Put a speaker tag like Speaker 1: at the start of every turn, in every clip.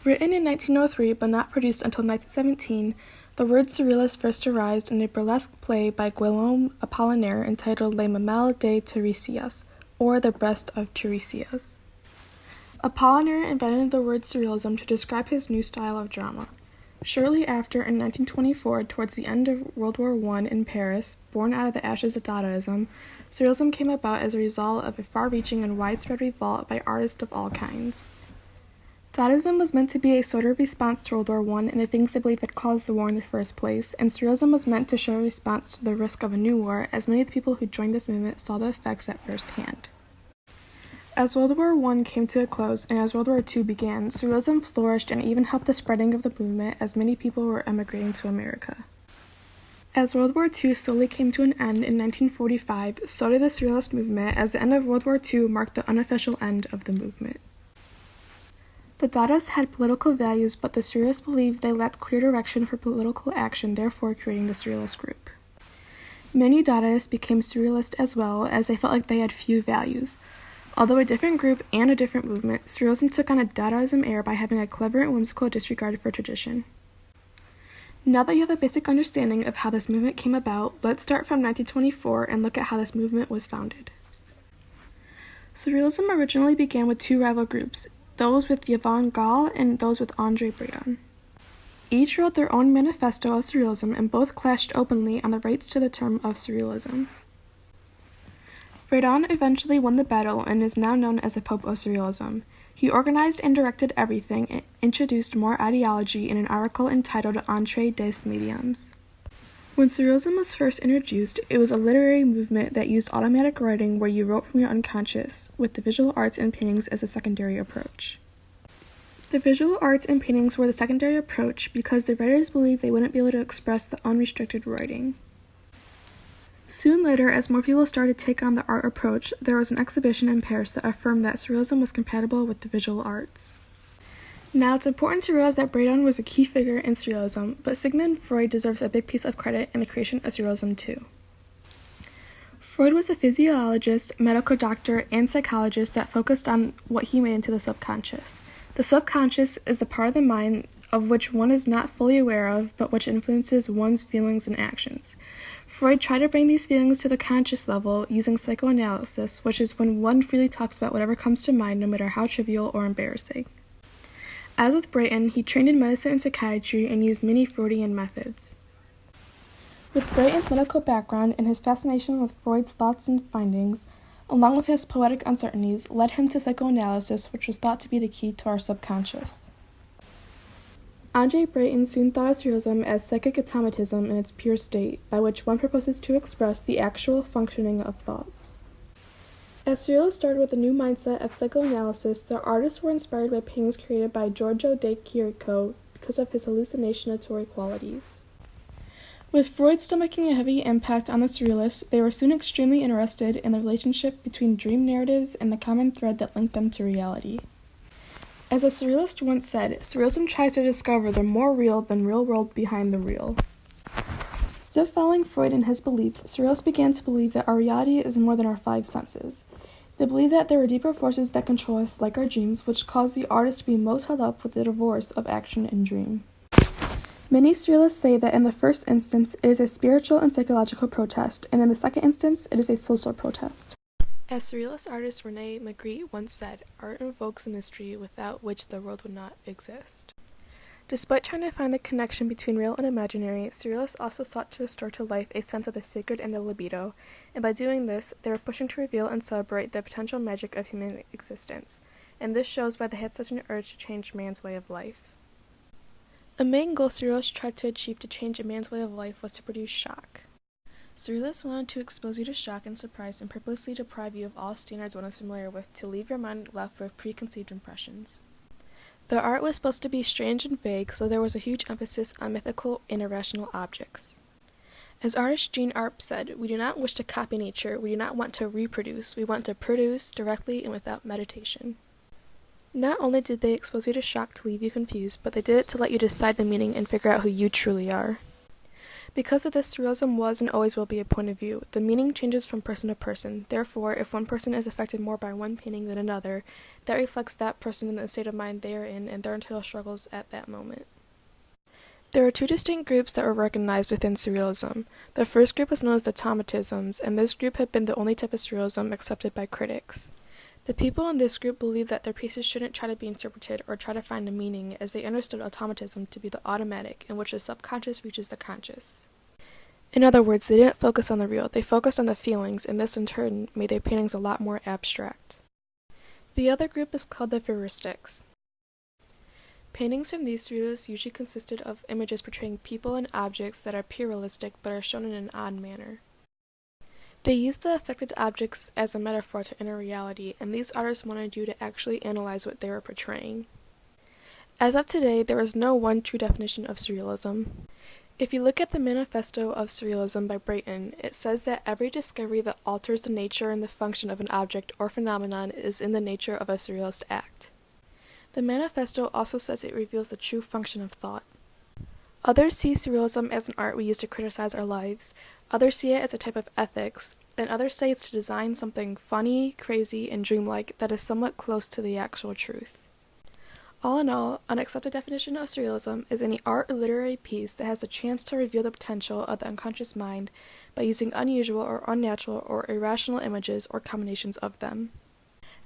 Speaker 1: Written in 1903 but not produced until 1917, the word surrealist first arose in a burlesque play by Guillaume Apollinaire entitled Les Mamelles de Tiresias, or The Breast of Tiresias. Apollinaire invented the word surrealism to describe his new style of drama. Shortly after, in 1924, towards the end of World War I in Paris, born out of the ashes of Dadaism, surrealism came about as a result of a far-reaching and widespread revolt by artists of all kinds. Dadaism was meant to be a sort of response to World War I and the things they believed had caused the war in the first place, and surrealism was meant to show a response to the risk of a new war, as many of the people who joined this movement saw the effects at first hand. As World War I came to a close and as World War II began, surrealism flourished and even helped the spreading of the movement as many people were emigrating to America. As World War II slowly came to an end in 1945, so did the surrealist movement, as the end of World War II marked the unofficial end of the movement. The Dadaists had political values, but the Surrealists believed they lacked clear direction for political action, therefore creating the Surrealist group. Many Dadaists became Surrealist as well, as they felt like they had few values. Although a different group and a different movement, Surrealism took on a Dadaism air by having a clever and whimsical disregard for tradition. Now that you have a basic understanding of how this movement came about, let's start from 1924 and look at how this movement was founded. Surrealism originally began with two rival groups, those with Yvonne Gall and those with Andre Breton. Each wrote their own manifesto of surrealism and both clashed openly on the rights to the term of surrealism. Breton eventually won the battle and is now known as the Pope of Surrealism. He organized and directed everything and introduced more ideology in an article entitled Entre des Mediums. When surrealism was first introduced, it was a literary movement that used automatic writing where you wrote from your unconscious, with the visual arts and paintings as a secondary approach. The visual arts and paintings were the secondary approach because the writers believed they wouldn't be able to express the unrestricted writing. Soon later, as more people started to take on the art approach, there was an exhibition in Paris that affirmed that surrealism was compatible with the visual arts. Now, it's important to realize that Breton was a key figure in surrealism, but Sigmund Freud deserves a big piece of credit in the creation of surrealism too. Freud was a physiologist, medical doctor, and psychologist that focused on what he made into the subconscious. The subconscious is the part of the mind of which one is not fully aware of, but which influences one's feelings and actions. Freud tried to bring these feelings to the conscious level using psychoanalysis, which is when one freely talks about whatever comes to mind, no matter how trivial or embarrassing. As with Breton, he trained in medicine and psychiatry and used many Freudian methods. With Breton's medical background and his fascination with Freud's thoughts and findings, along with his poetic uncertainties, led him to psychoanalysis, which was thought to be the key to our subconscious. Andre Breton soon thought of surrealism as psychic automatism in its pure state, by which one proposes to express the actual functioning of thoughts. As surrealists started with a new mindset of psychoanalysis, the artists were inspired by paintings created by Giorgio de Chirico because of his hallucinatory qualities. With Freud still making a heavy impact on the surrealists, they were soon extremely interested in the relationship between dream narratives and the common thread that linked them to reality. As a surrealist once said, surrealism tries to discover the more real than real world behind the real. Still following Freud and his beliefs, surrealists began to believe that our reality is more than our five senses. They believe that there are deeper forces that control us, like our dreams, which cause the artist to be most held up with the divorce of action and dream. Many surrealists say that in the first instance, it is a spiritual and psychological protest, and in the second instance, it is a social protest. As surrealist artist René Magritte once said, art invokes a mystery without which the world would not exist. Despite trying to find the connection between real and imaginary, surrealists also sought to restore to life a sense of the sacred and the libido, and by doing this, they were pushing to reveal and celebrate the potential magic of human existence, and this shows why they had such an urge to change man's way of life. A main goal surrealists tried to achieve to change a man's way of life was to produce shock. Surrealists wanted to expose you to shock and surprise and purposely deprive you of all standards one is familiar with to leave your mind left with preconceived impressions. The art was supposed to be strange and vague, so there was a huge emphasis on mythical and irrational objects. As artist Jean Arp said, "We do not wish to copy nature, we do not want to reproduce, we want to produce directly and without meditation." Not only did they expose you to shock to leave you confused, but they did it to let you decide the meaning and figure out who you truly are. Because of this, surrealism was and always will be a point of view. The meaning changes from person to person. Therefore, if one person is affected more by one painting than another, that reflects that person in the state of mind they are in and their internal struggles at that moment. There are two distinct groups that were recognized within surrealism. The first group was known as the automatisms, and this group had been the only type of surrealism accepted by critics. The people in this group believed that their pieces shouldn't try to be interpreted or try to find a meaning, as they understood automatism to be the automatic, in which the subconscious reaches the conscious. In other words, they didn't focus on the real, they focused on the feelings, and this in turn made their paintings a lot more abstract. The other group is called the heuristics. Paintings from these surrealists usually consisted of images portraying people and objects that appear realistic but are shown in an odd manner. They used the affected objects as a metaphor to inner reality, and these artists wanted you to actually analyze what they were portraying. As of today, there is no one true definition of surrealism. If you look at the Manifesto of Surrealism by Brayton, it says that every discovery that alters the nature and the function of an object or phenomenon is in the nature of a surrealist act. The Manifesto also says it reveals the true function of thought. Others see surrealism as an art we use to criticize our lives, others see it as a type of ethics, and others say it's to design something funny, crazy, and dreamlike that is somewhat close to the actual truth. All in all, an accepted definition of surrealism is any art or literary piece that has a chance to reveal the potential of the unconscious mind by using unusual or unnatural or irrational images or combinations of them.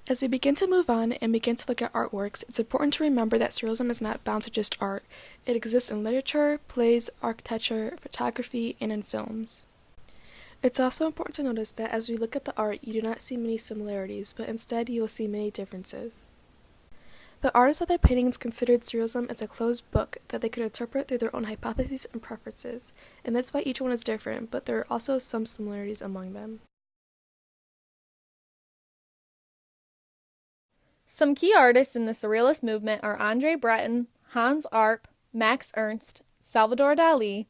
Speaker 1: As we begin to move on and begin to look at artworks, it's important to remember that surrealism is not bound to just art. It exists in literature, plays, architecture, photography, and in films. It's also important to notice that as we look at the art, you do not see many similarities, but instead you will see many differences. The artists of the paintings considered surrealism as a closed book that they could interpret through their own hypotheses and preferences, and that's why each one is different, but there are also some similarities among them.
Speaker 2: Some key artists in the Surrealist movement are André Breton, Hans Arp, Max Ernst, Salvador Dali,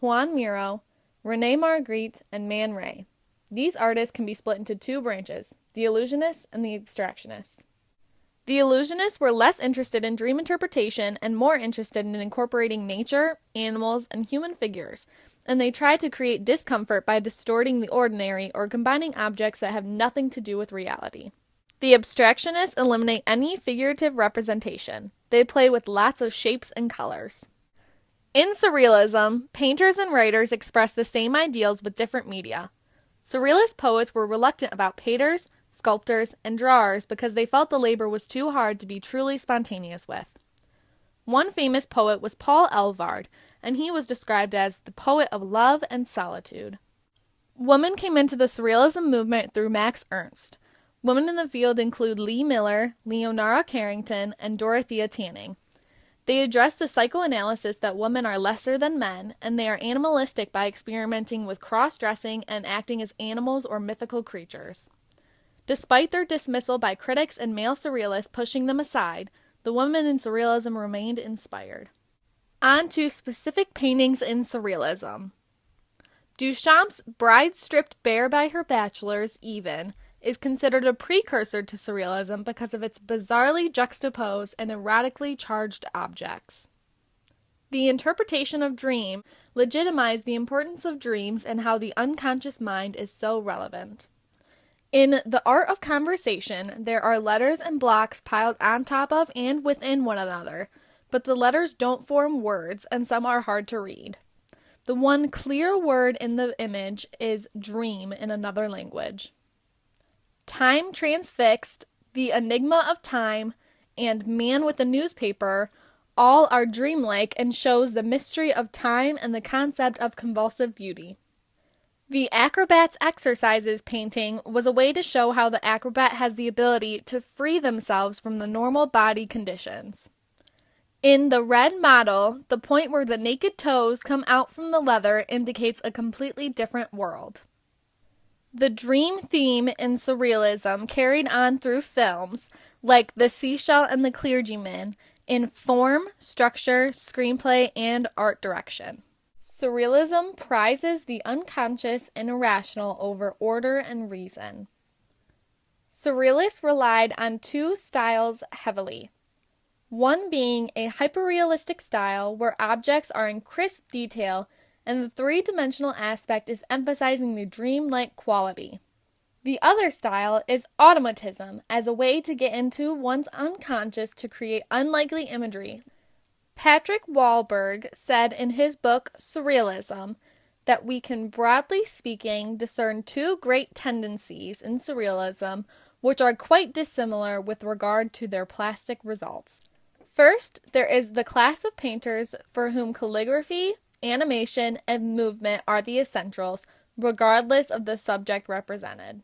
Speaker 2: Juan Miro, René Magritte, and Man Ray. These artists can be split into two branches, the illusionists and the abstractionists. The illusionists were less interested in dream interpretation and more interested in incorporating nature, animals, and human figures, and they tried to create discomfort by distorting the ordinary or combining objects that have nothing to do with reality. The abstractionists eliminate any figurative representation. They play with lots of shapes and colors. In Surrealism, painters and writers express the same ideals with different media. Surrealist poets were reluctant about painters, sculptors, and drawers because they felt the labor was too hard to be truly spontaneous with. One famous poet was Paul Elvard, and he was described as the poet of love and solitude. Women came into the Surrealism movement through Max Ernst. Women in the field include Lee Miller, Leonora Carrington, and Dorothea Tanning. They address the psychoanalysis that women are lesser than men, and they are animalistic by experimenting with cross-dressing and acting as animals or mythical creatures. Despite their dismissal by critics and male surrealists pushing them aside, the women in Surrealism remained inspired. On to specific paintings in Surrealism. Duchamp's Bride Stripped Bare by Her Bachelors, Even, is considered a precursor to Surrealism because of its bizarrely juxtaposed and erotically charged objects. The interpretation of dream legitimized the importance of dreams and how the unconscious mind is so relevant. In The Art of Conversation, there are letters and blocks piled on top of and within one another, but the letters don't form words and some are hard to read. The one clear word in the image is dream in another language. Time Transfixed, The Enigma of Time, and Man with a Newspaper all are dreamlike and shows the mystery of time and the concept of convulsive beauty. The Acrobat's Exercises painting was a way to show how the acrobat has the ability to free themselves from the normal body conditions. In The Red Model, the point where the naked toes come out from the leather indicates a completely different world. The dream theme in Surrealism carried on through films, like The Seashell and the Clergyman, in form, structure, screenplay, and art direction. Surrealism prizes the unconscious and irrational over order and reason. Surrealists relied on two styles heavily. One being a hyperrealistic style where objects are in crisp detail and the three-dimensional aspect is emphasizing the dreamlike quality. The other style is automatism, as a way to get into one's unconscious to create unlikely imagery. Patrick Wahlberg said in his book Surrealism that we can, broadly speaking, discern two great tendencies in surrealism which are quite dissimilar with regard to their plastic results. First, there is the class of painters for whom calligraphy, animation, and movement are the essentials, regardless of the subject represented.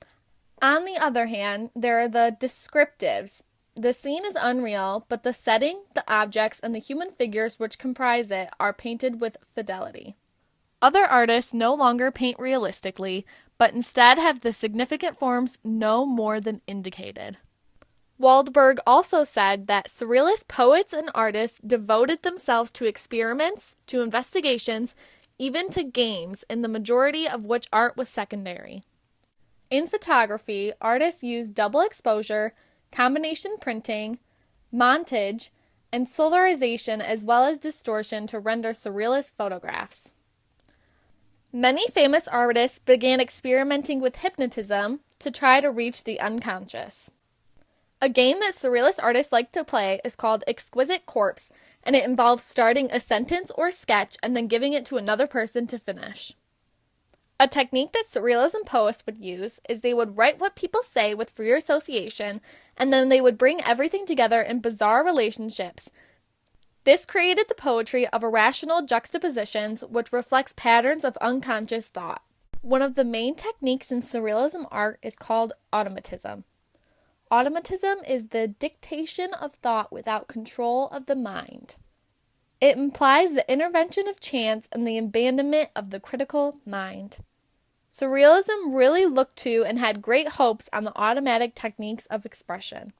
Speaker 2: On the other hand, there are the descriptives. The scene is unreal, but the setting, the objects, and the human figures which comprise it are painted with fidelity. Other artists no longer paint realistically, but instead have the significant forms no more than indicated. Waldberg also said that surrealist poets and artists devoted themselves to experiments, to investigations, even to games, in the majority of which art was secondary. In photography, artists used double exposure, combination printing, montage, and solarization as well as distortion to render surrealist photographs. Many famous artists began experimenting with hypnotism to try to reach the unconscious. A game that surrealist artists like to play is called Exquisite Corpse, and it involves starting a sentence or sketch and then giving it to another person to finish. A technique that surrealism poets would use is they would write what people say with free association, and then they would bring everything together in bizarre relationships. This created the poetry of irrational juxtapositions, which reflects patterns of unconscious thought. One of the main techniques in surrealism art is called automatism. Automatism is the dictation of thought without control of the mind. It implies the intervention of chance and the abandonment of the critical mind. Surrealism really looked to and had great hopes on the automatic techniques of expression.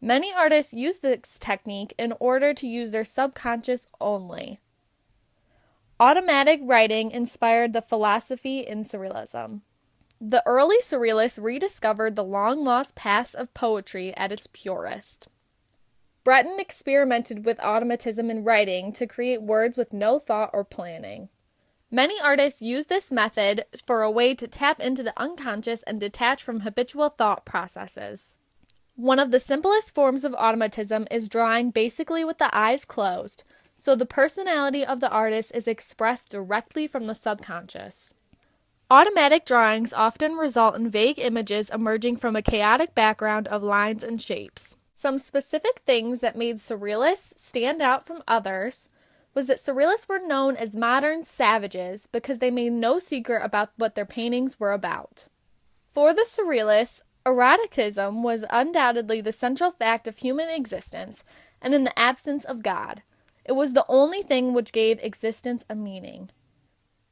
Speaker 2: Many artists use this technique in order to use their subconscious only. Automatic writing inspired the philosophy in surrealism. The early surrealists rediscovered the long-lost past of poetry at its purest. Breton experimented with automatism in writing to create words with no thought or planning. Many artists use this method for a way to tap into the unconscious and detach from habitual thought processes. One of the simplest forms of automatism is drawing basically with the eyes closed, so the personality of the artist is expressed directly from the subconscious. Automatic drawings often result in vague images emerging from a chaotic background of lines and shapes. Some specific things that made surrealists stand out from others was that surrealists were known as modern savages because they made no secret about what their paintings were about. For the surrealists, eroticism was undoubtedly the central fact of human existence, and in the absence of God, it was the only thing which gave existence a meaning.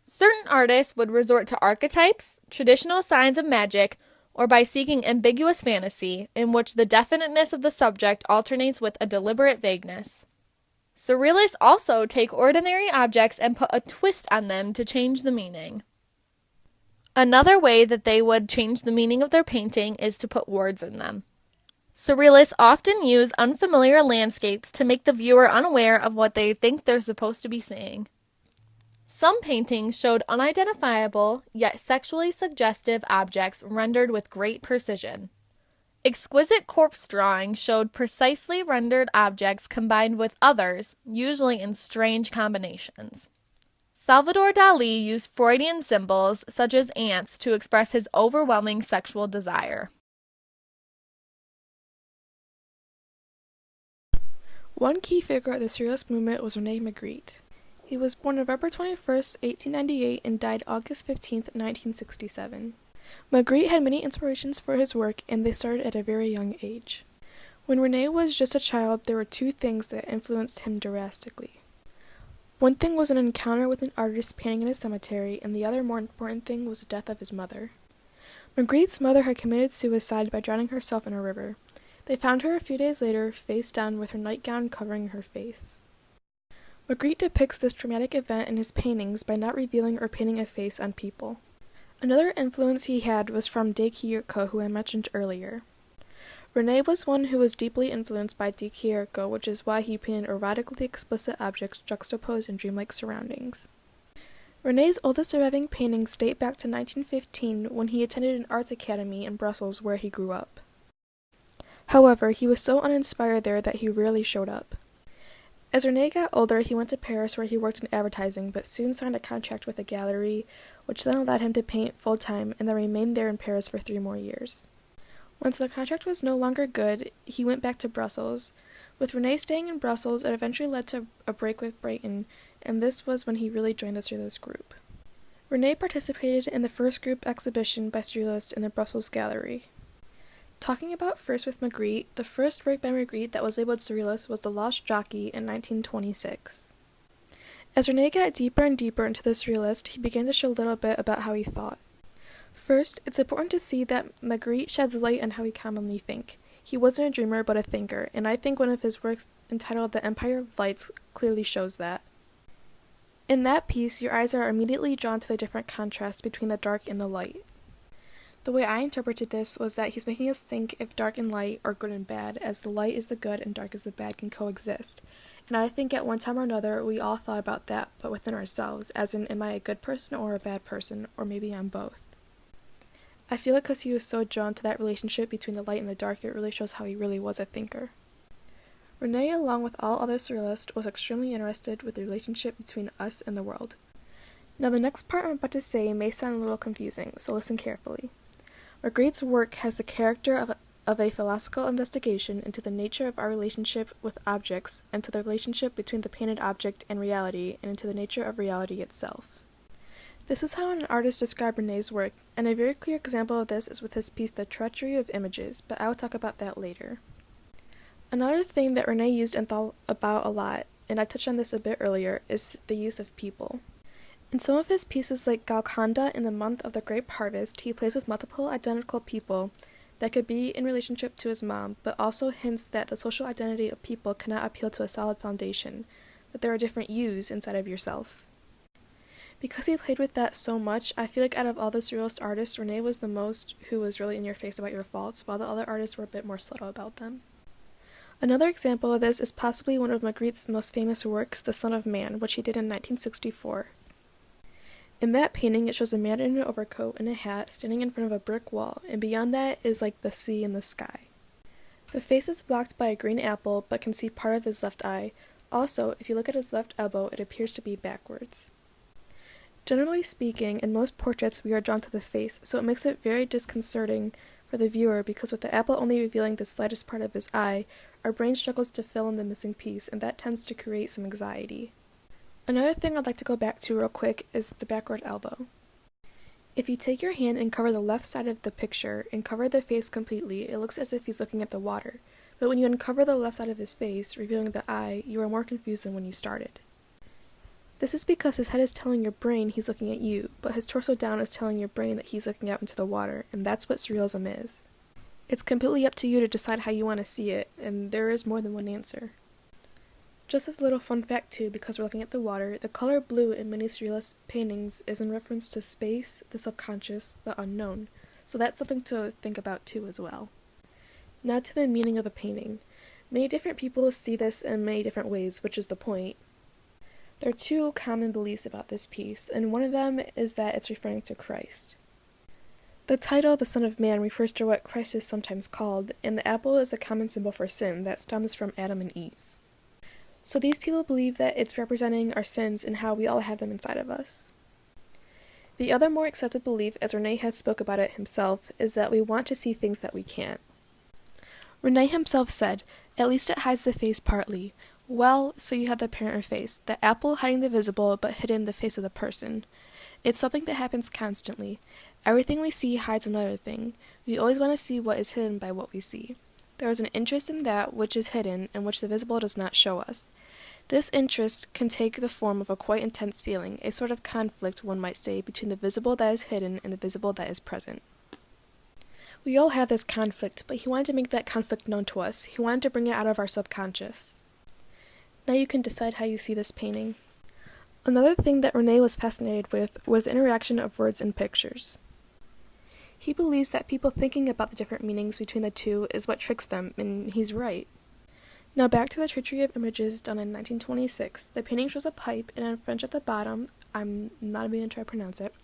Speaker 2: Certain artists would resort to archetypes, traditional signs of magic, or by seeking ambiguous fantasy, in which the definiteness of the subject alternates with a deliberate vagueness. Surrealists also take ordinary objects and put a twist on them to change the meaning. Another way that they would change the meaning of their painting is to put words in them. Surrealists often use unfamiliar landscapes to make the viewer unaware of what they think they're supposed to be seeing. Some paintings showed unidentifiable, yet sexually suggestive objects rendered with great precision. Exquisite corpse drawings showed precisely rendered objects combined with others, usually in strange combinations. Salvador Dali used Freudian symbols, such as ants, to express his overwhelming sexual desire.
Speaker 1: One key figure of the Surrealist movement was René Magritte. He was born November 21st, 1898, and died August 15th, 1967. Magritte had many inspirations for his work, and they started at a very young age. When René was just a child, there were two things that influenced him drastically. One thing was an encounter with an artist painting in a cemetery, and the other more important thing was the death of his mother. Magritte's mother had committed suicide by drowning herself in a river. They found her a few days later, face down with her nightgown covering her face. Magritte depicts this traumatic event in his paintings by not revealing or painting a face on people. Another influence he had was from De Chirico, who I mentioned earlier. René was one who was deeply influenced by De Chirico, which is why he painted erotically explicit objects juxtaposed in dreamlike surroundings. René's oldest surviving paintings date back to 1915 when he attended an arts academy in Brussels where he grew up. However, he was so uninspired there that he rarely showed up. As René got older, he went to Paris where he worked in advertising but soon signed a contract with a gallery, which then allowed him to paint full-time and then remained there in Paris for 3 more years. Once the contract was no longer good, he went back to Brussels. With René staying in Brussels, it eventually led to a break with Brighton, and this was when he really joined the Surrealist group. René participated in the first group exhibition by Surrealists in the Brussels Gallery. Talking about first with Magritte, the first work by Magritte that was labeled Surrealist was The Lost Jockey in 1926. As René got deeper and deeper into the Surrealist, he began to show a little bit about how he thought. First, it's important to see that Magritte sheds light on how we commonly think. He wasn't a dreamer but a thinker, and I think one of his works entitled The Empire of Lights clearly shows that. In that piece, your eyes are immediately drawn to the different contrasts between the dark and the light. The way I interpreted this was that he's making us think if dark and light are good and bad, as the light is the good and dark is the bad can coexist. And I think at one time or another we all thought about that, but within ourselves, as in, am I a good person or a bad person, or maybe I'm both. I feel like because he was so drawn to that relationship between the light and the dark, it really shows how he really was a thinker. René, along with all other surrealists, was extremely interested with the relationship between us and the world. Now the next part I'm about to say may sound a little confusing, so listen carefully. Magritte's work has the character of a philosophical investigation into the nature of our relationship with objects, and to the relationship between the painted object and reality, and into the nature of reality itself. This is how an artist described René's work, and a very clear example of this is with his piece The Treachery of Images, but I will talk about that later. Another thing that René used and thought about a lot, and I touched on this a bit earlier, is the use of people. In some of his pieces like Golconda in the Month of the Grape Harvest, he plays with multiple identical people that could be in relationship to his mom, but also hints that the social identity of people cannot appeal to a solid foundation, that there are different yous inside of yourself. Because he played with that so much, I feel like out of all the Surrealist artists, René was the most who was really in your face about your faults, while the other artists were a bit more subtle about them. Another example of this is possibly one of Magritte's most famous works, The Son of Man, which he did in 1964. In that painting, it shows a man in an overcoat and a hat standing in front of a brick wall, and beyond that is like the sea and the sky. The face is blocked by a green apple, but can see part of his left eye. Also, if you look at his left elbow, it appears to be backwards. Generally speaking, in most portraits we are drawn to the face, so it makes it very disconcerting for the viewer because with the apple only revealing the slightest part of his eye, our brain struggles to fill in the missing piece, and that tends to create some anxiety. Another thing I'd like to go back to real quick is the backward elbow. If you take your hand and cover the left side of the picture and cover the face completely, it looks as if he's looking at the water, but when you uncover the left side of his face, revealing the eye, you are more confused than when you started. This is because his head is telling your brain he's looking at you, but his torso down is telling your brain that he's looking out into the water, and that's what surrealism is. It's completely up to you to decide how you want to see it, and there is more than one answer. Just as a little fun fact too, because we're looking at the water, the color blue in many surrealist paintings is in reference to space, the subconscious, the unknown, so that's something to think about too as well. Now to the meaning of the painting. Many different people see this in many different ways, which is the point. There are 2 common beliefs about this piece, and one of them is that it's referring to Christ. The title, The Son of Man, refers to what Christ is sometimes called, and the apple is a common symbol for sin that stems from Adam and Eve. So these people believe that it's representing our sins and how we all have them inside of us. The other more accepted belief, as René has spoke about it himself, is that we want to see things that we can't. René himself said, "At least it hides the face partly." Well, so you have the apparent face, the apple hiding the visible but hidden the face of the person. It's something that happens constantly. Everything we see hides another thing. We always want to see what is hidden by what we see. There is an interest in that which is hidden and which the visible does not show us. This interest can take the form of a quite intense feeling, a sort of conflict, one might say, between the visible that is hidden and the visible that is present. We all have this conflict, but he wanted to make that conflict known to us. He wanted to bring it out of our subconscious. Now you can decide how you see this painting. Another thing that René was fascinated with was the interaction of words and pictures. He believes that people thinking about the different meanings between the two is what tricks them, and he's right. Now back to the Treachery of Images done in 1926. The painting shows a pipe, and in French at the bottom, I'm not even going to try to pronounce it.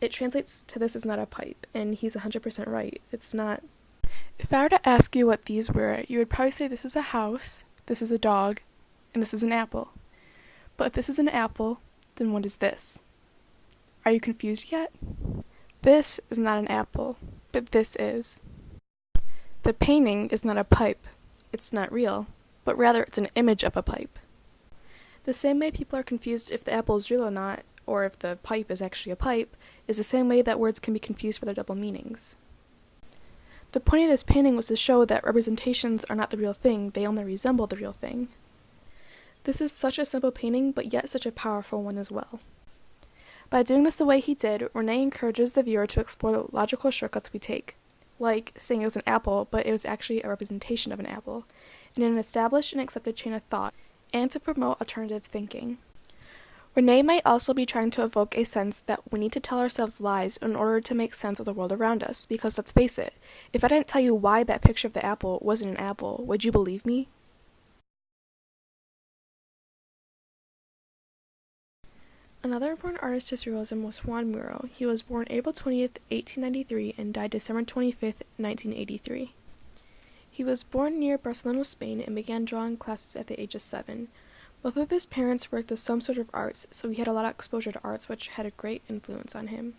Speaker 1: It translates to "this is not a pipe," and he's 100% right. It's not. If I were to ask you what these were, you would probably say this is a house, this is a dog, and this is an apple. But if this is an apple, then what is this? Are you confused yet? This is not an apple, but this is. The painting is not a pipe. It's not real, but rather it's an image of a pipe. The same way people are confused if the apple is real or not, or if the pipe is actually a pipe, is the same way that words can be confused for their double meanings. The point of this painting was to show that representations are not the real thing, they only resemble the real thing. This is such a simple painting, but yet such a powerful one as well. By doing this the way he did, Rene encourages the viewer to explore the logical shortcuts we take, like saying it was an apple, but it was actually a representation of an apple, in an established and accepted chain of thought, and to promote alternative thinking. Rene might also be trying to evoke a sense that we need to tell ourselves lies in order to make sense of the world around us, because let's face it, if I didn't tell you why that picture of the apple wasn't an apple, would you believe me? Another important artist to Surrealism was Juan Muro. He was born April 20th, 1893 and died December 25th, 1983. He was born near Barcelona, Spain, and began drawing classes at the age of 7. Both of his parents worked as some sort of arts, so he had a lot of exposure to arts, which had a great influence on him.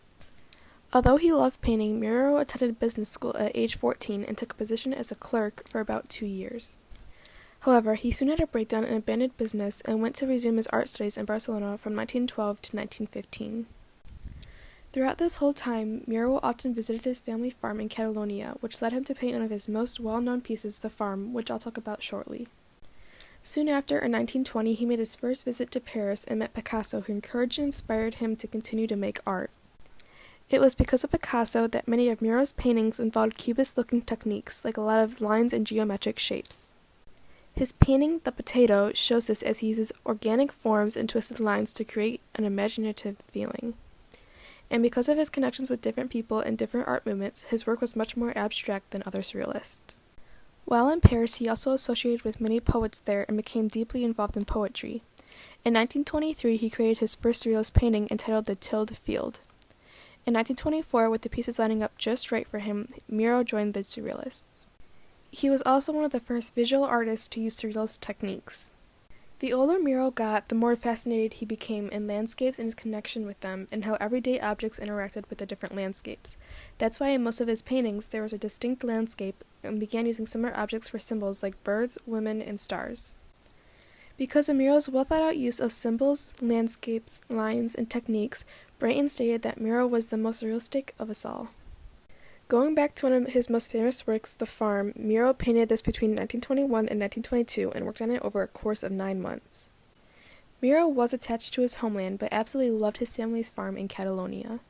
Speaker 1: Although he loved painting, Muro attended business school at age 14 and took a position as a clerk for about 2 years. However, he soon had a breakdown and abandoned business and went to resume his art studies in Barcelona from 1912 to 1915. Throughout this whole time, Muro often visited his family farm in Catalonia, which led him to paint one of his most well-known pieces, The Farm, which I'll talk about shortly. Soon after, in 1920, he made his first visit to Paris and met Picasso, who encouraged and inspired him to continue to make art. It was because of Picasso that many of Muro's paintings involved cubist-looking techniques, like a lot of lines and geometric shapes. His painting, The Potato, shows this as he uses organic forms and twisted lines to create an imaginative feeling. And because of his connections with different people and different art movements, his work was much more abstract than other surrealists. While in Paris, he also associated with many poets there and became deeply involved in poetry. In 1923, he created his first surrealist painting entitled The Tilled Field. In 1924, with the pieces lining up just right for him, Muro joined the surrealists. He was also one of the first visual artists to use surrealist techniques. The older Muro got, the more fascinated he became in landscapes and his connection with them, and how everyday objects interacted with the different landscapes. That's why in most of his paintings there was a distinct landscape, and began using similar objects for symbols like birds, women, and stars. Because of Muro's well-thought-out use of symbols, landscapes, lines, and techniques, Brayton stated that Muro was the most realistic of us all. Going back to one of his most famous works, The Farm, Muro painted this between 1921 and 1922 and worked on it over a course of 9 months. Muro was attached to his homeland, but absolutely loved his family's farm in Catalonia.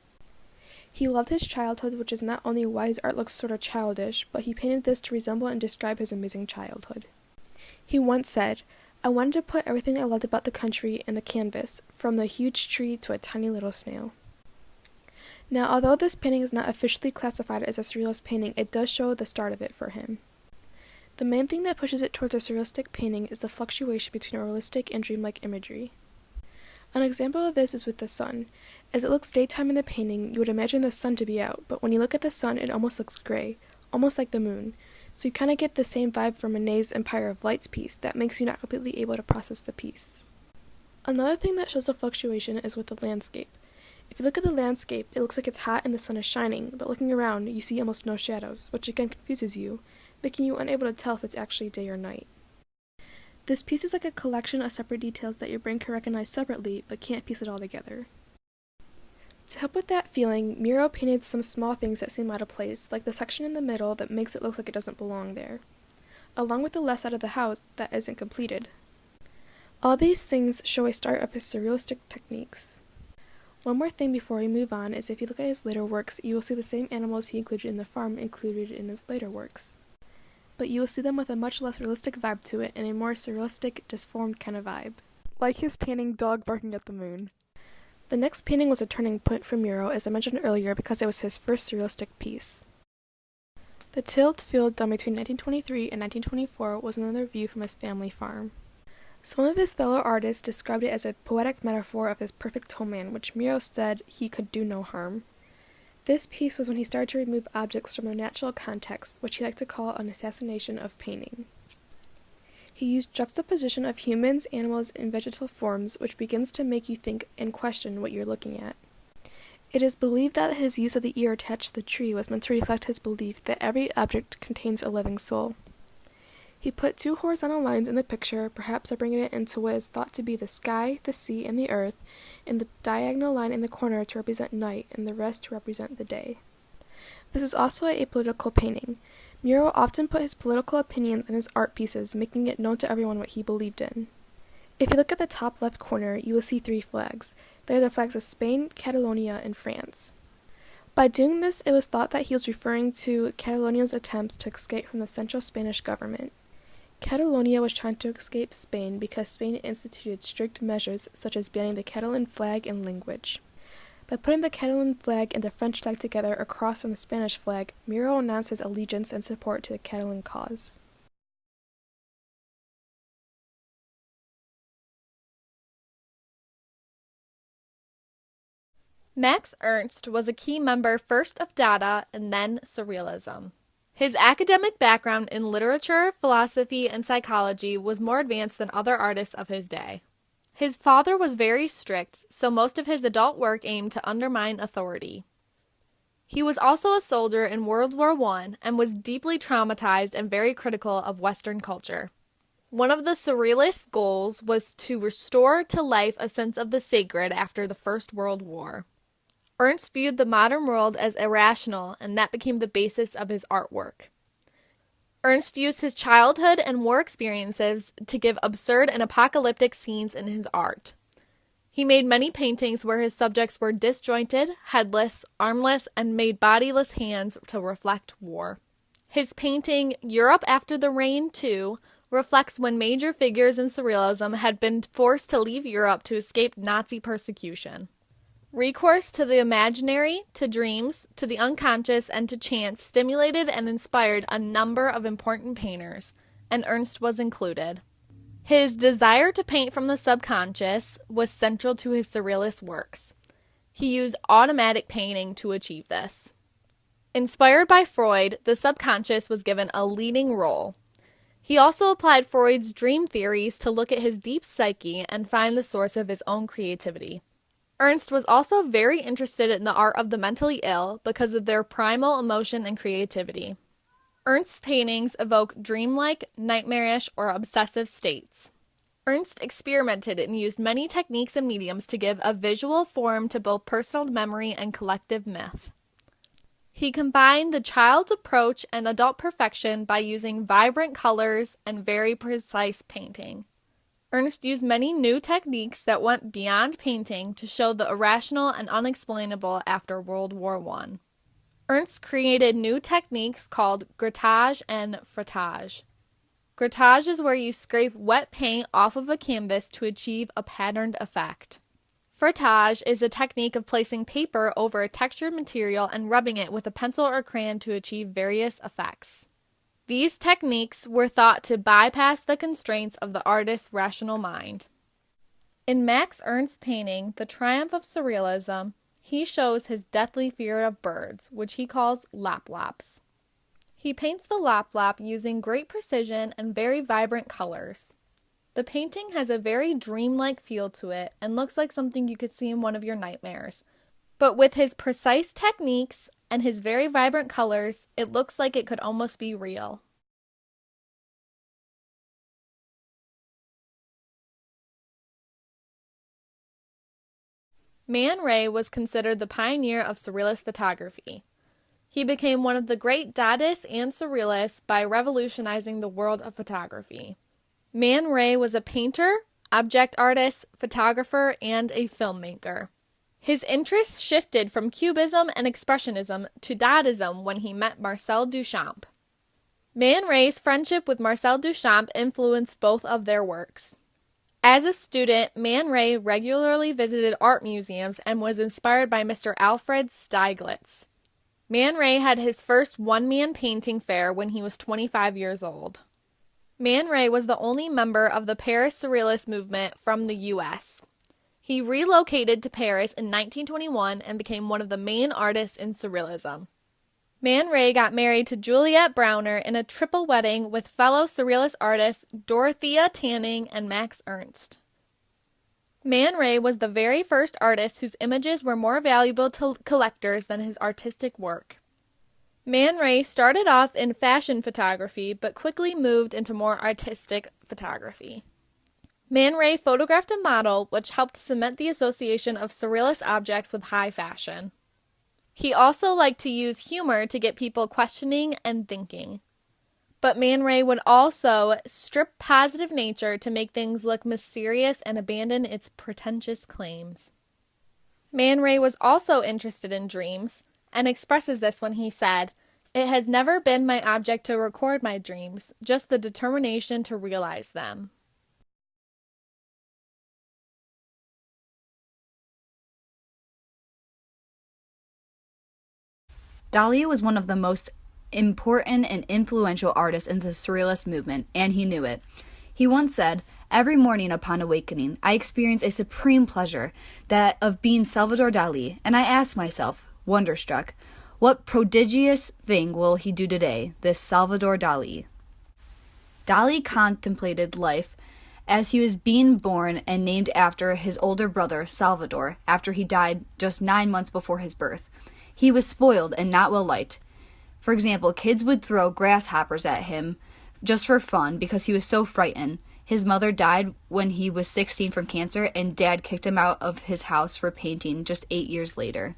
Speaker 1: He loved his childhood, which is not only why his art looks sort of childish, but he painted this to resemble and describe his amazing childhood. He once said, "I wanted to put everything I loved about the country in the canvas, from the huge tree to a tiny little snail." Now, although this painting is not officially classified as a surrealist painting, it does show the start of it for him. The main thing that pushes it towards a surrealistic painting is the fluctuation between realistic and dreamlike imagery. An example of this is with the sun. As it looks daytime in the painting, you would imagine the sun to be out, but when you look at the sun, it almost looks gray, almost like the moon. So you kind of get the same vibe from René's Empire of Lights piece that makes you not completely able to process the piece. Another thing that shows the fluctuation is with the landscape. If you look at the landscape, it looks like it's hot and the sun is shining, but looking around, you see almost no shadows, which again confuses you, making you unable to tell if it's actually day or night. This piece is like a collection of separate details that your brain can recognize separately, but can't piece it all together. To help with that feeling, Muro painted some small things that seem out of place, like the section in the middle that makes it look like it doesn't belong there, along with the left side of the house that isn't completed. All these things show a start of his surrealistic techniques. One more thing before we move on is if you look at his later works, you will see the same animals he included in The Farm included in his later works. But you will see them with a much less realistic vibe to it and a more surrealistic, disformed kind of vibe. Like his painting Dog Barking at the Moon. The next painting was a turning point for Muro, as I mentioned earlier, because it was his first surrealistic piece. The Tilled Field, done between 1923 and 1924, was another view from his family farm. Some of his fellow artists described it as a poetic metaphor of his perfect homeland, which Miro said he could do no harm. This piece was when he started to remove objects from their natural context, which he liked to call an assassination of painting. He used juxtaposition of humans, animals, and vegetal forms, which begins to make you think and question what you're looking at. It is believed that his use of the ear attached to the tree was meant to reflect his belief that every object contains a living soul. He put two horizontal lines in the picture, perhaps bringing it into what is thought to be the sky, the sea, and the earth, and the diagonal line in the corner to represent night, and the rest to represent the day. This is also a political painting. Miro often put his political opinions in his art pieces, making it known to everyone what he believed in. If you look at the top left corner, you will see three flags. They are the flags of Spain, Catalonia, and France. By doing this, it was thought that he was referring to Catalonia's attempts to escape from the central Spanish government. Catalonia was trying to escape Spain because Spain instituted strict measures such as banning the Catalan flag and language. By putting the Catalan flag and the French flag together across from the Spanish flag, Miro announced his allegiance and support to the Catalan cause.
Speaker 2: Max Ernst was a key member first of Dada and then Surrealism. His academic background in literature, philosophy, and psychology was more advanced than other artists of his day. His father was very strict, so most of his adult work aimed to undermine authority. He was also a soldier in World War I and was deeply traumatized and very critical of Western culture. One of the Surrealist goals was to restore to life a sense of the sacred after the First World War. Ernst viewed the modern world as irrational, and that became the basis of his artwork. Ernst used his childhood and war experiences to give absurd and apocalyptic scenes in his art. He made many paintings where his subjects were disjointed, headless, armless, and made bodiless hands to reflect war. His painting, Europe After the Rain 2, reflects when major figures in Surrealism had been forced to leave Europe to escape Nazi persecution. Recourse to the imaginary, to dreams, to the unconscious, and to chance stimulated and inspired a number of important painters, and Ernst was included. His desire to paint from the subconscious was central to his surrealist works. He used automatic painting to achieve this. Inspired by Freud, the subconscious was given a leading role. He also applied Freud's dream theories to look at his deep psyche and find the source of his own creativity. Ernst was also very interested in the art of the mentally ill because of their primal emotion and creativity. Ernst's paintings evoke dreamlike, nightmarish, or obsessive states. Ernst experimented and used many techniques and mediums to give a visual form to both personal memory and collective myth. He combined the child's approach and adult perfection by using vibrant colors and very precise painting. Ernst used many new techniques that went beyond painting to show the irrational and unexplainable after World War I. Ernst created new techniques called grattage and frottage. Grattage is where you scrape wet paint off of a canvas to achieve a patterned effect. Frottage is a technique of placing paper over a textured material and rubbing it with a pencil or crayon to achieve various effects. These techniques were thought to bypass the constraints of the artist's rational mind. In Max Ernst's painting, The Triumph of Surrealism, he shows his deathly fear of birds, which he calls lap-laps. He paints the lap-lap using great precision and very vibrant colors. The painting has a very dreamlike feel to it and looks like something you could see in one of your nightmares. But with his precise techniques and his very vibrant colors, it looks like it could almost be real. Man Ray was considered the pioneer of surrealist photography. He became one of the great Dadists and surrealists by revolutionizing the world of photography. Man Ray was a painter, object artist, photographer, and a filmmaker. His interests shifted from Cubism and Expressionism to Dadaism when he met Marcel Duchamp. Man Ray's friendship with Marcel Duchamp influenced both of their works. As a student, Man Ray regularly visited art museums and was inspired by Mr. Alfred Stieglitz. Man Ray had his first one-man painting fair when he was 25 years old. Man Ray was the only member of the Paris Surrealist movement from the U.S. He relocated to Paris in 1921 and became one of the main artists in Surrealism. Man Ray got married to Juliette Browner in a triple wedding with fellow Surrealist artists Dorothea Tanning and Max Ernst. Man Ray was the very first artist whose images were more valuable to collectors than his artistic work. Man Ray started off in fashion photography, but quickly moved into more artistic photography. Man Ray photographed a model, which helped cement the association of surrealist objects with high fashion. He also liked to use humor to get people questioning and thinking. But Man Ray would also strip positive nature to make things look mysterious and abandon its pretentious claims. Man Ray was also interested in dreams, and expresses this when he said, "It has never been my object to record my dreams, just the determination to realize them."
Speaker 3: Dali was one of the most important and influential artists in the Surrealist movement, and he knew it. He once said, "Every morning upon awakening, I experience a supreme pleasure, that of being Salvador Dali, and I ask myself, wonderstruck, what prodigious thing will he do today, this Salvador Dali?" Dali contemplated life as he was being born and named after his older brother, Salvador, after he died just 9 months before his birth. He was spoiled and not well liked. For example, kids would throw grasshoppers at him just for fun because he was so frightened. His mother died when he was 16 from cancer, and Dad kicked him out of his house for painting just 8 years later.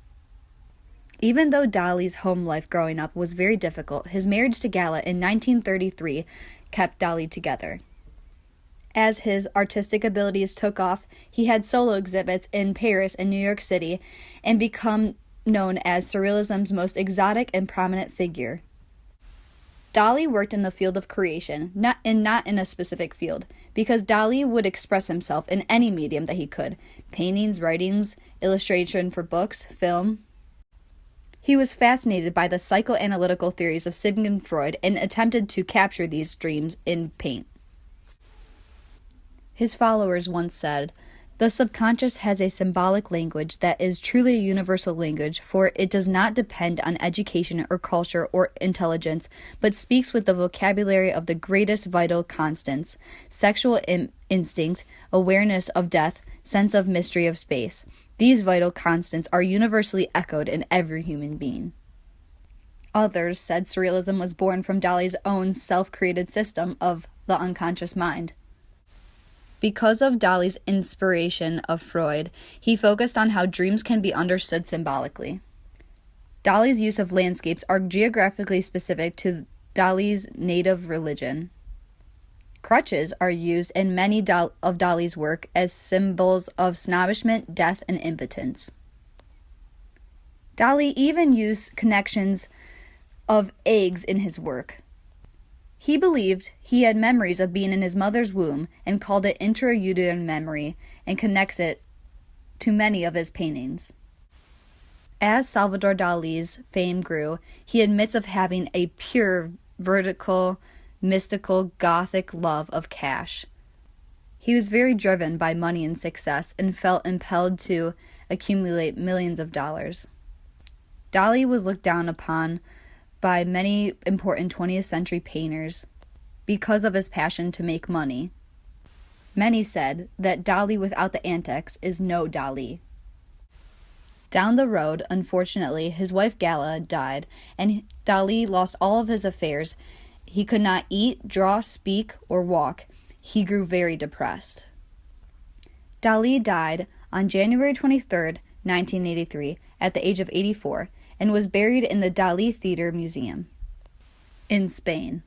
Speaker 3: Even though Dali's home life growing up was very difficult, his marriage to Gala in 1933 kept Dali together. As his artistic abilities took off, he had solo exhibits in Paris and New York City and become known as Surrealism's most exotic and prominent figure. Dali worked in the field of creation, not in a specific field, because Dali would express himself in any medium that he could: paintings, writings, illustration for books, film. He was fascinated by the psychoanalytical theories of Sigmund Freud and attempted to capture these dreams in paint. His followers once said, "The subconscious has a symbolic language that is truly a universal language, for it does not depend on education or culture or intelligence, but speaks with the vocabulary of the greatest vital constants: sexual instinct, awareness of death, sense of mystery of space. These vital constants are universally echoed in every human being." Others said Surrealism was born from Dali's own self-created system of the unconscious mind. Because of Dali's inspiration of Freud, he focused on how dreams can be understood symbolically. Dali's use of landscapes are geographically specific to Dali's native religion. Crutches are used in many of Dali's work as symbols of snobbishment, death, and impotence. Dali even used connections of eggs in his work. He believed he had memories of being in his mother's womb and called it intrauterine memory, and connects it to many of his paintings. As Salvador Dali's fame grew, he admits of having a pure, vertical, mystical, gothic love of cash. He was very driven by money and success and felt impelled to accumulate millions of dollars. Dali was looked down upon by many important 20th century painters because of his passion to make money. Many said that Dali without the antics is no Dali. Down the road, unfortunately, his wife Gala died, and Dali lost all of his affairs. He could not eat, draw, speak, or walk. He grew very depressed. Dali died on January 23, 1983, at the age of 84, and was buried in the Dali Theater Museum in Spain.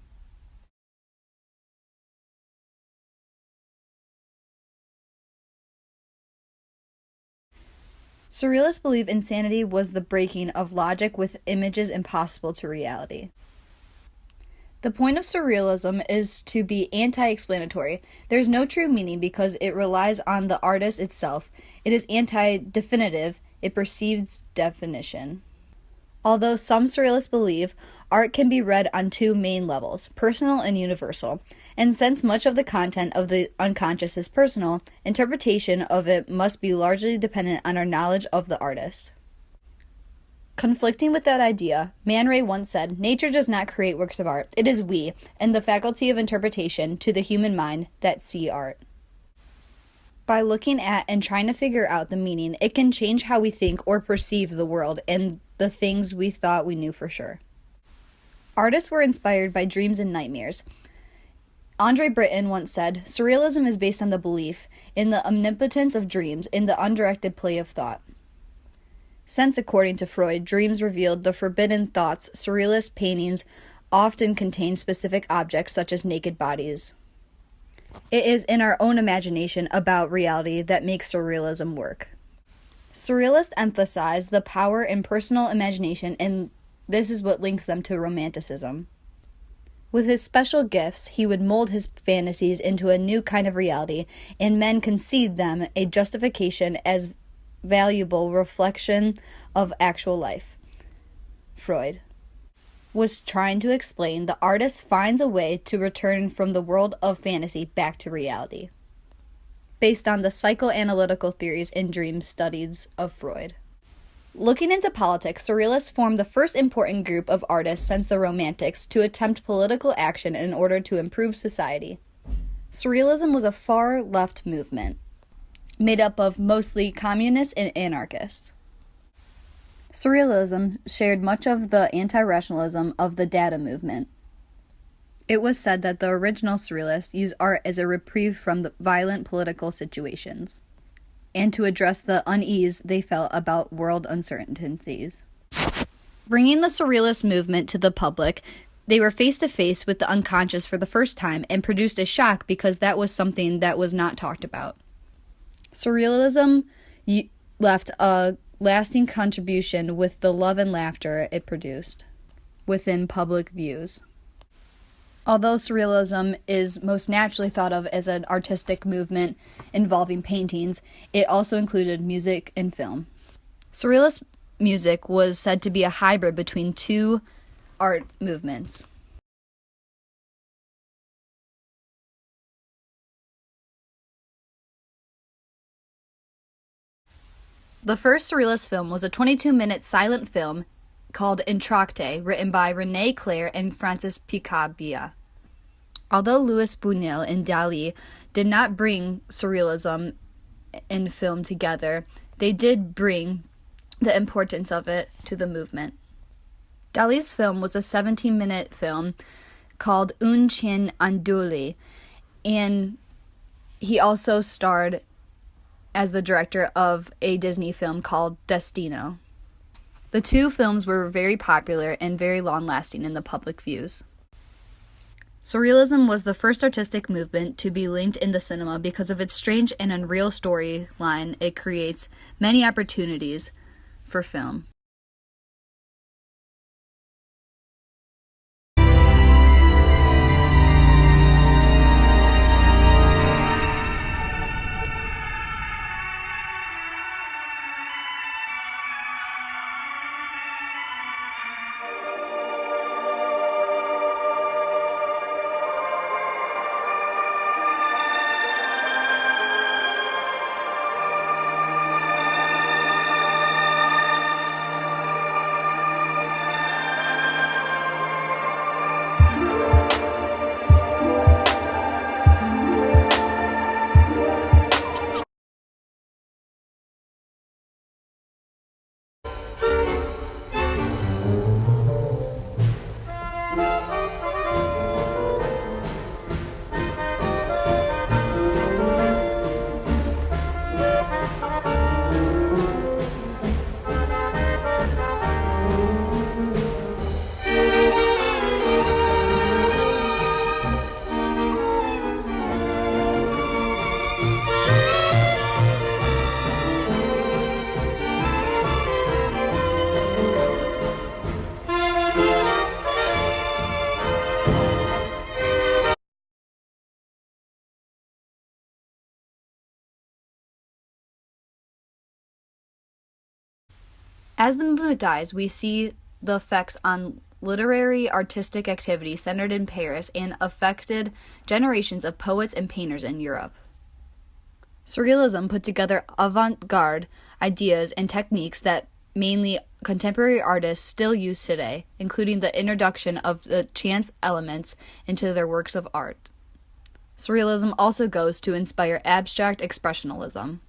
Speaker 3: Surrealists believe insanity was the breaking of logic with images impossible to reality. The point of Surrealism is to be anti-explanatory. There's no true meaning because it relies on the artist itself. It is anti-definitive. It perceives definition. Although some Surrealists believe art can be read on two main levels, personal and universal. And since much of the content of the unconscious is personal, interpretation of it must be largely dependent on our knowledge of the artist. Conflicting with that idea, Man Ray once said, "Nature does not create works of art. It is we, and the faculty of interpretation to the human mind, that see art." By looking at and trying to figure out the meaning, it can change how we think or perceive the world and the things we thought we knew for sure. Artists were inspired by dreams and nightmares. Andre Breton once said, "Surrealism is based on the belief in the omnipotence of dreams, in the undirected play of thought." Since, according to Freud, dreams revealed the forbidden thoughts, surrealist paintings often contain specific objects such as naked bodies. It is in our own imagination about reality that makes surrealism work. Surrealists emphasize the power in personal imagination, and this is what links them to Romanticism. With his special gifts, he would mold his fantasies into a new kind of reality, and men concede them a justification as valuable reflection of actual life. Freud was trying to explain the artist finds a way to return from the world of fantasy back to reality, based on the psychoanalytical theories and dream studies of Freud. Looking into politics, Surrealists formed the first important group of artists since the Romantics to attempt political action in order to improve society. Surrealism was a far-left movement, made up of mostly communists and anarchists. Surrealism shared much of the anti-rationalism of the Dada movement. It was said that the original Surrealists used art as a reprieve from the violent political situations, and to address the unease they felt about world uncertainties. Bringing the Surrealist movement to the public, they were face-to-face with the unconscious for the first time and produced a shock because that was something that was not talked about. Surrealism left a lasting contribution with the love and laughter it produced within public views. Although Surrealism is most naturally thought of as an artistic movement involving paintings, it also included music and film. Surrealist music was said to be a hybrid between two art movements. The first Surrealist film was a 22-minute silent film called Entr'acte, written by René Clair and Francis Picabia. Although Louis Buñuel and Dalí did not bring Surrealism and film together, they did bring the importance of it to the movement. Dalí's film was a 17-minute film called Un Chien Andouille, and he also starred as the director of a Disney film called Destino. The two films were very popular and very long-lasting in the public views. Surrealism was the first artistic movement to be linked in the cinema because of its strange and unreal storyline. It creates many opportunities for film. As the movement dies, we see the effects on literary artistic activity centered in Paris and affected generations of poets and painters in Europe. Surrealism put together avant-garde ideas and techniques that mainly contemporary artists still use today, including the introduction of the chance elements into their works of art. Surrealism also goes to inspire abstract expressionism,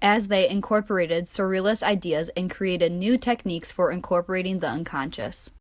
Speaker 3: as they incorporated surrealist ideas and created new techniques for incorporating the unconscious.